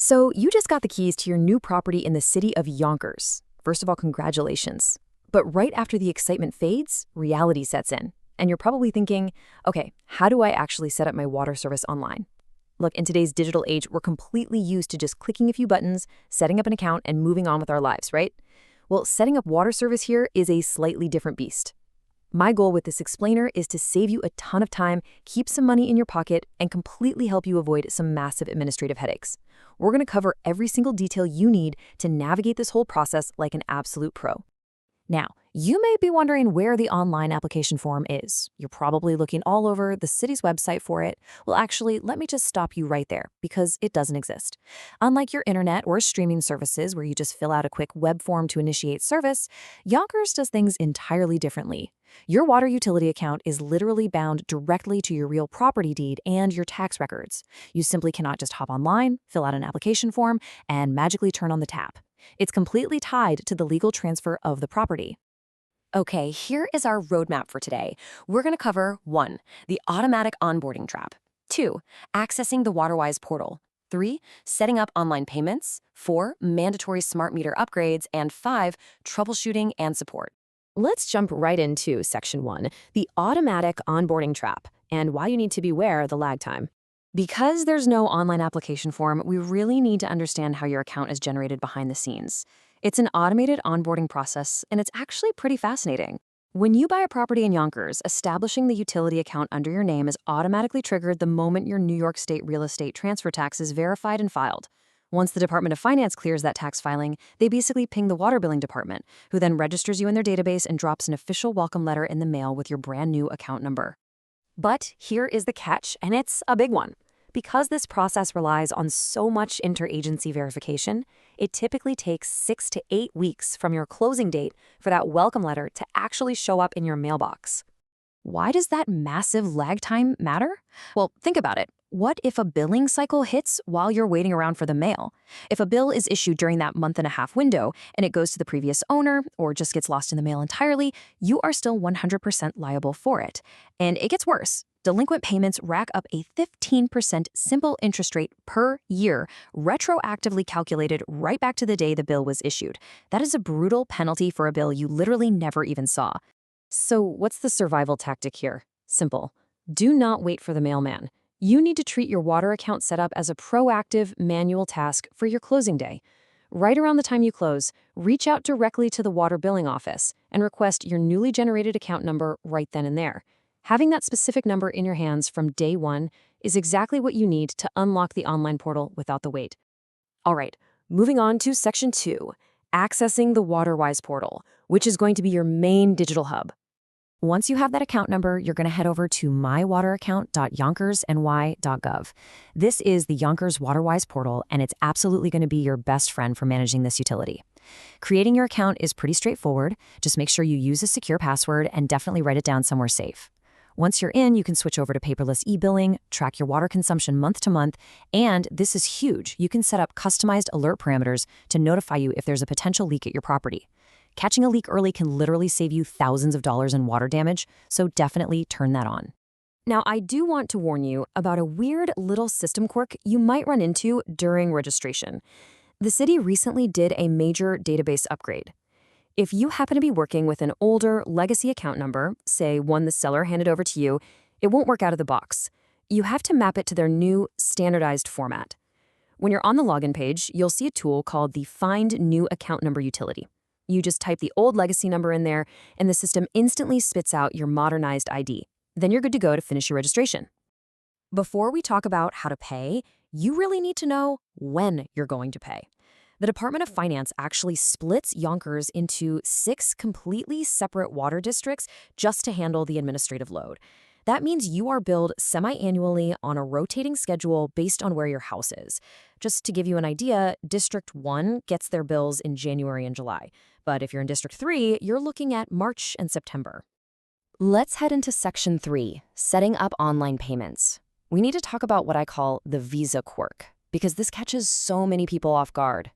So you just got the keys to your new property in the city of Yonkers. First of all, congratulations. But right after the excitement fades, reality sets in. And you're probably thinking, okay, how do I actually set up my water service online? Look, in today's digital age, we're completely used to just clicking a few buttons, setting up an account, and moving on with our lives, right? Well, setting up water service here is a slightly different beast. My goal with this explainer is to save you a ton of time, keep some money in your pocket, and completely help you avoid some massive administrative headaches. We're going to cover every single detail you need to navigate this whole process like an absolute pro. Now, you may be wondering where the online application form is. You're probably looking all over the city's website for it. Well, actually, let me just stop you right there because it doesn't exist. Unlike your internet or streaming services where you just fill out a quick web form to initiate service, Yonkers does things entirely differently. Your water utility account is literally bound directly to your real property deed and your tax records. You simply cannot just hop online, fill out an application form, and magically turn on the tap. It's completely tied to the legal transfer of the property. Okay, here is our roadmap for today. We're going to cover 1. The automatic onboarding trap. 2. Accessing the WaterWise portal. 3. Setting up online payments. 4. Mandatory smart meter upgrades. And 5. Troubleshooting and support. Let's jump right into Section 1, the automatic onboarding trap, and why you need to beware of the lag time. Because there's no online application form, we really need to understand how your account is generated behind the scenes. It's an automated onboarding process, and it's actually pretty fascinating. When you buy a property in Yonkers, establishing the utility account under your name is automatically triggered the moment your New York State real estate transfer tax is verified and filed. Once the Department of Finance clears that tax filing, they basically ping the water billing department, who then registers you in their database and drops an official welcome letter in the mail with your brand new account number. But here is the catch, and it's a big one. Because this process relies on so much interagency verification, it typically takes 6 to 8 weeks from your closing date for that welcome letter to actually show up in your mailbox. Why does that massive lag time matter? Well, think about it. What if a billing cycle hits while you're waiting around for the mail? If a bill is issued during that month-and-a-half window and it goes to the previous owner or just gets lost in the mail entirely, you are still 100% liable for it. And it gets worse. Delinquent payments rack up a 15% simple interest rate per year, retroactively calculated right back to the day the bill was issued. That is a brutal penalty for a bill you literally never even saw. So what's the survival tactic here? Simple. Do not wait for the mailman. You need to treat your water account setup as a proactive, manual task for your closing day. Right around the time you close, reach out directly to the water billing office and request your newly generated account number right then and there. Having that specific number in your hands from day one is exactly what you need to unlock the online portal without the wait. All right, moving on to Section 2, accessing the WaterWise portal, which is going to be your main digital hub. Once you have that account number, you're going to head over to mywateraccount.yonkersny.gov. This is the Yonkers WaterWise portal, and it's absolutely going to be your best friend for managing this utility. Creating your account is pretty straightforward. Just make sure you use a secure password and definitely write it down somewhere safe. Once you're in, you can switch over to paperless e-billing, track your water consumption month to month, and this is huge. You can set up customized alert parameters to notify you if there's a potential leak at your property. Catching a leak early can literally save you thousands of dollars in water damage, so definitely turn that on. Now, I do want to warn you about a weird little system quirk you might run into during registration. The city recently did a major database upgrade. If you happen to be working with an older legacy account number, say one the seller handed over to you, it won't work out of the box. You have to map it to their new standardized format. When you're on the login page, you'll see a tool called the Find New Account Number utility. You just type the old legacy number in there, and the system instantly spits out your modernized ID. Then you're good to go to finish your registration. Before we talk about how to pay, you really need to know when you're going to pay. The Department of Finance actually splits Yonkers into 6 completely separate water districts just to handle the administrative load. That means you are billed semi-annually on a rotating schedule based on where your house is. Just to give you an idea, District 1 gets their bills in January and July. But if you're in District 3, you're looking at March and September. Let's head into Section 3, setting up online payments. We need to talk about what I call the visa quirk, because this catches so many people off guard.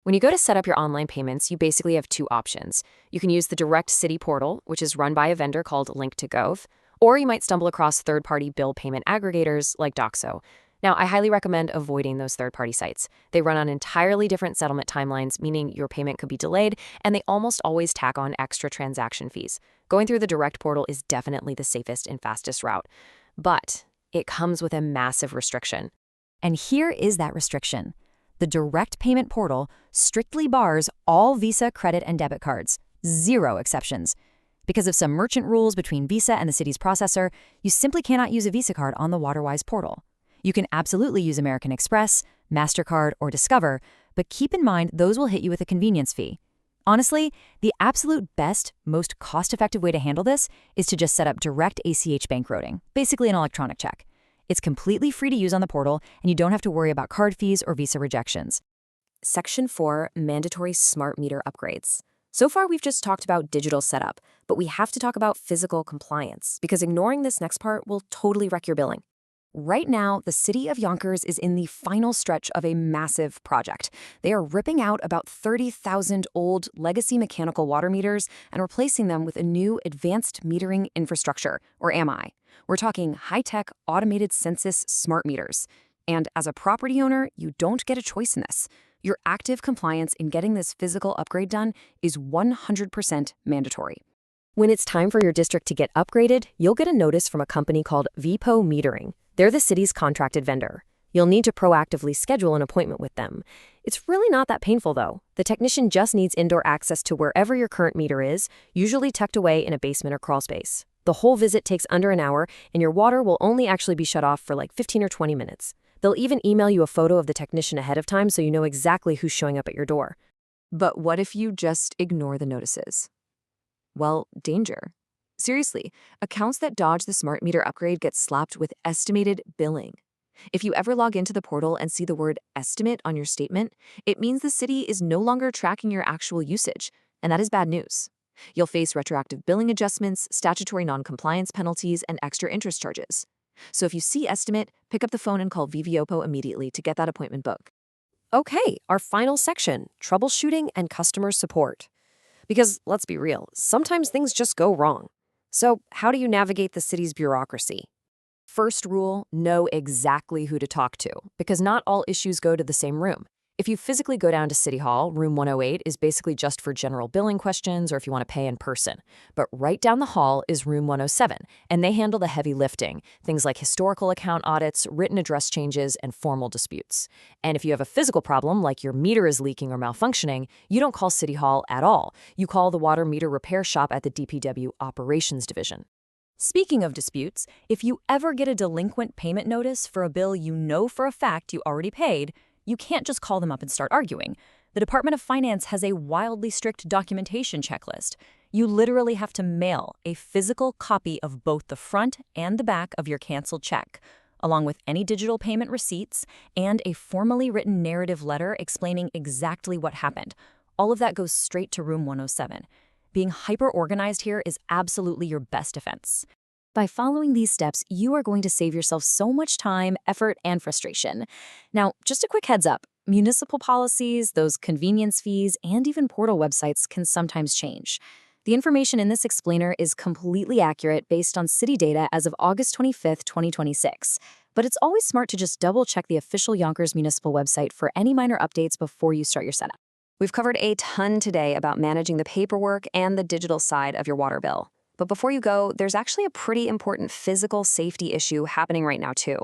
When you go to set up your online payments, you basically have 2 options. You can use the direct city portal, which is run by a vendor called Link2Gov, or you might stumble across third-party bill payment aggregators like Doxo. Now, I highly recommend avoiding those third-party sites. They run on entirely different settlement timelines, meaning your payment could be delayed, and they almost always tack on extra transaction fees. Going through the direct portal is definitely the safest and fastest route. But it comes with a massive restriction. And here is that restriction. The direct payment portal strictly bars all Visa credit and debit cards, 0 exceptions. Because of some merchant rules between Visa and the city's processor, you simply cannot use a Visa card on the WaterWise portal. You can absolutely use American Express, MasterCard, or Discover, but keep in mind those will hit you with a convenience fee. Honestly, the absolute best, most cost-effective way to handle this is to just set up direct ACH bank routing, basically an electronic check. It's completely free to use on the portal, and you don't have to worry about card fees or Visa rejections. Section 4, Mandatory Smart Meter Upgrades. So far, we've just talked about digital setup, but we have to talk about physical compliance, because ignoring this next part will totally wreck your billing. Right now, the city of Yonkers is in the final stretch of a massive project. They are ripping out about 30,000 old legacy mechanical water meters and replacing them with a new advanced metering infrastructure, or AMI. We're talking high-tech automated census smart meters. And as a property owner, you don't get a choice in this. Your active compliance in getting this physical upgrade done is 100% mandatory. When it's time for your district to get upgraded, you'll get a notice from a company called VPO Metering. They're the city's contracted vendor. You'll need to proactively schedule an appointment with them. It's really not that painful, though. The technician just needs indoor access to wherever your current meter is, usually tucked away in a basement or crawl space. The whole visit takes under an hour, and your water will only actually be shut off for like 15 or 20 minutes. They'll even email you a photo of the technician ahead of time so you know exactly who's showing up at your door. But what if you just ignore the notices? Well, danger. Seriously, accounts that dodge the smart meter upgrade get slapped with estimated billing. If you ever log into the portal and see the word estimate on your statement, it means the city is no longer tracking your actual usage, and that is bad news. You'll face retroactive billing adjustments, statutory non-compliance penalties, and extra interest charges. So if you see estimate, pick up the phone and call VVOPO immediately to get that appointment booked. Okay, our final section, troubleshooting and customer support. Because let's be real, sometimes things just go wrong. So how do you navigate the city's bureaucracy? First rule, know exactly who to talk to, because not all issues go to the same room. If you physically go down to City Hall, room 108 is basically just for general billing questions or if you want to pay in person. But right down the hall is room 107, and they handle the heavy lifting, things like historical account audits, written address changes, and formal disputes. And if you have a physical problem, like your meter is leaking or malfunctioning, you don't call City Hall at all. You call the water meter repair shop at the DPW Operations Division. Speaking of disputes, if you ever get a delinquent payment notice for a bill you know for a fact you already paid, you can't just call them up and start arguing. The Department of Finance has a wildly strict documentation checklist. You literally have to mail a physical copy of both the front and the back of your canceled check, along with any digital payment receipts and a formally written narrative letter explaining exactly what happened. All of that goes straight to room 107. Being hyper-organized here is absolutely your best defense. By following these steps, you are going to save yourself so much time, effort, and frustration. Now, just a quick heads up, municipal policies, those convenience fees, and even portal websites can sometimes change. The information in this explainer is completely accurate based on city data as of August 25th, 2026. But it's always smart to just double-check the official Yonkers municipal website for any minor updates before you start your setup. We've covered a ton today about managing the paperwork and the digital side of your water bill. But before you go, there's actually a pretty important physical safety issue happening right now, too.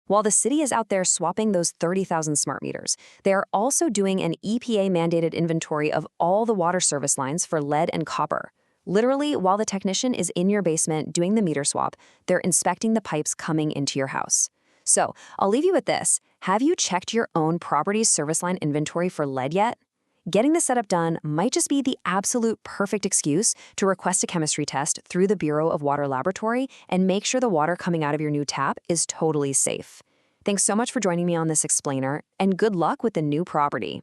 While the city is out there swapping those 30,000 smart meters, they are also doing an EPA-mandated inventory of all the water service lines for lead and copper. Literally, while the technician is in your basement doing the meter swap, they're inspecting the pipes coming into your house. So, I'll leave you with this. Have you checked your own property's service line inventory for lead yet? Getting the setup done might just be the absolute perfect excuse to request a chemistry test through the Bureau of Water Laboratory and make sure the water coming out of your new tap is totally safe. Thanks so much for joining me on this explainer, and good luck with the new property.